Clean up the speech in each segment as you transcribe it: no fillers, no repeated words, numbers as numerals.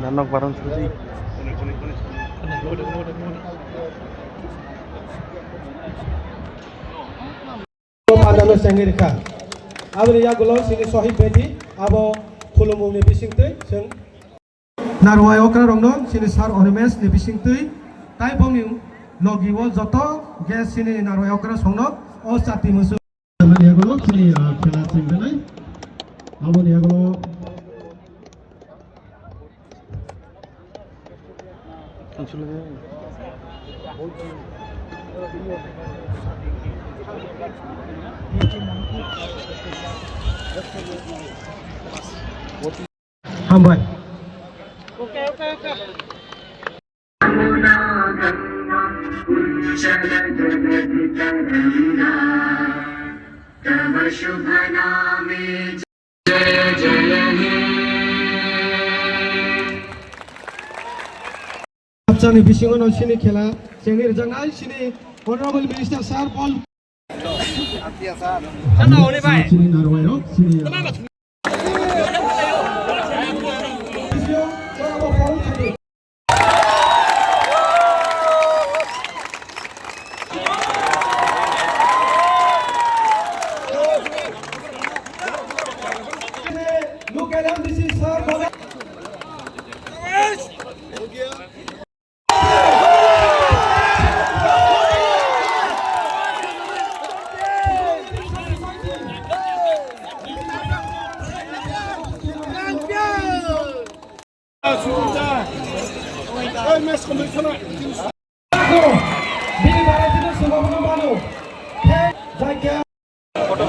Nanok barang suci. Adalo sengirka. Abri ya gulo sini sohib bedi abo khulumu ni bisingtui seng narwai okra rongno sini sar ormes ni bisingtui tai bongni logi wo joto gas sini narwai okra songno o chati musu ya gulo sini khela singbenai abo ya gulo Hambai. Okay. Absani bisingono sini khela sengir jangai sini honorable minister sir Paul Sana hone bhai sini narwai ro sini look at him, this is sir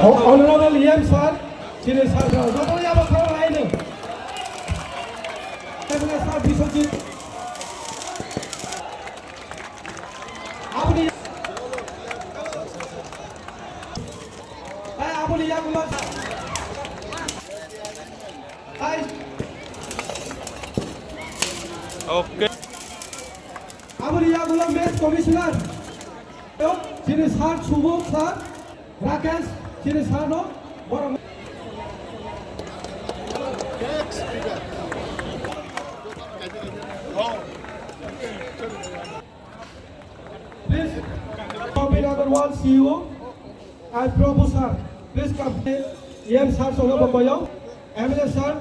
Honorable EM sir, sini sir, joto ya ba khara lain ni. Sir Biswajit. Apni ya gulo. Okay. Apni ya gulo match commissioner. Sini sir Subho sir, Rakesh sini sir no. Please, Robin Agarwal CEO and Prabhu sir, please come. EM sir Sono Babayo, MLA sir.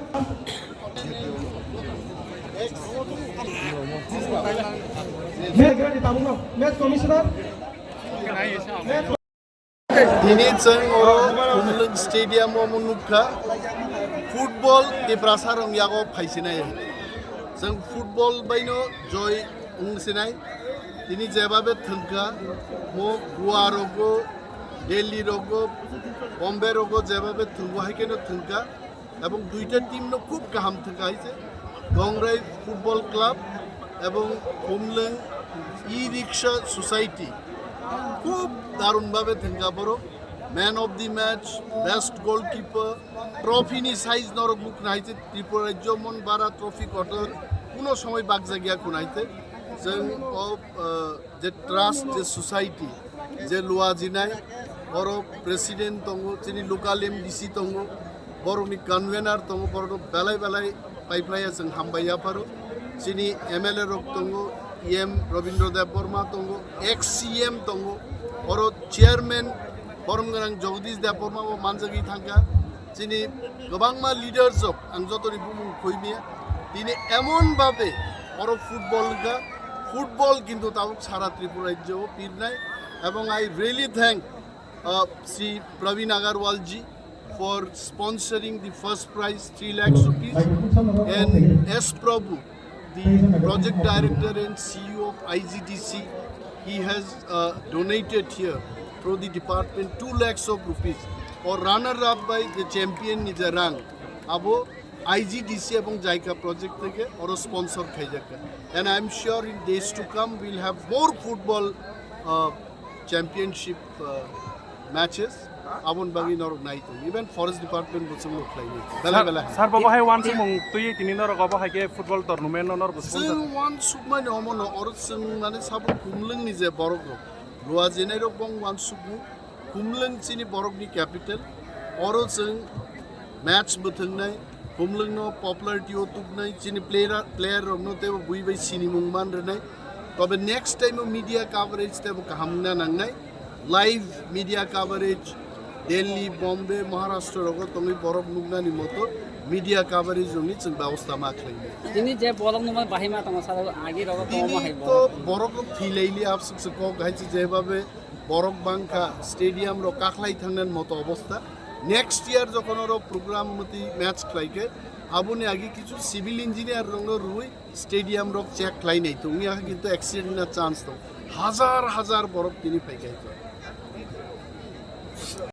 Match commissioner. Ini ceng Kumlung Stadium Munukha football di prasarong yago paisinai. Ceng football baino joy ungsinai. Ini jebabe thengka mo Goa rogo, Delhi rogo, Bombay rogo jebabe thengwa haikeno thengka. Ebong duita team no khub kaham thengka haise. Dongrai Football Club ebong Kumlung E-Rickshaw Society. খুব দারুণভাবে থেঙ্কা বড় man of the match best goalkeeper trophy নি size নরক মুখ নাইতে ত্রিপুরা রাজ্য মন বারা trophy কটর কোনো সময় বাগজাগিয়া খুনাইতে जों जे ट्रास्ट जे सोसाइटी जे लुआ जिनाय बर प्रेसिडेंट दङ जोंनि लोकाल एमडीसी दङ बरनि कन्वेनर दङ बर बेलाय बेलाय पाइप्लाया जों हामबाया पारो जोंनि एमएलए रक दङ एम रविन्द्र देव बर्मा दङ एक्स सीएम दङ बर चेयरमैन बरमगोनां जगदीश देव बर्मा मानजागि थांगा जोंनि गोबांमा लिडार्स आं जतनि बुंमुं खइमिया दिनै एमन भाबे बर फुटबल किन्तु ताबुक सारा त्रिपुरा राज्य पीरनाय एवं I really thank Shri Praveen Agarwal ji for sponsoring the first prize 3 lakhs rupees and S Prabhu the project director and CEO of IGDC he has donated here through the department 2 lakhs of rupees or runner up by the champion Nizarang abo IGDC এবং JICA project থেকে ওরা sponsor খাই যাকে and I am sure in days to come will have more football championship matches abon bagi norok nai tu even forest department bo chung loklai ni bela bela sar baba hai wan sumung tui tini norok abo hai ke football tournament nor bo sing wan sukma ni omono orot sing mane sabu kumlung ni je borok loa jenai rok bong wan sukmu kumlung chini borok ni capital orot sing match buthung nai kumlung no popularity otuk nai chini player rok no te bui bai sini mungman re nai tobe next time media coverage te bo kahamna nang nai live media coverage Delhi, Bombay, Maharashtra rogo tongi borok nugnani moto media coverage ongi chung ব্যবস্থা মাখলাই তিনি যে বলক নমা বাহিমা তমসা আগে রগ কম হাইব তো বরক ফিলাইলি আপসুক সক গাইছে যেভাবে বরক বাংখা স্টেডিয়াম র কাখলাই থাকনেন মতো অবস্থা নেক্সট ইয়ার যখন ওর প্রোগ্রাম মতি ম্যাচ খেলাইকে আবুনি আগে কিছু সিভিল ইঞ্জিনিয়ার রঙ রুই স্টেডিয়াম র চেক খেলাই নাই তো উনি আগে কিন্তু অ্যাক্সিডেন্ট না চান্স তো হাজার হাজার বরক তিনি পাইকাইতো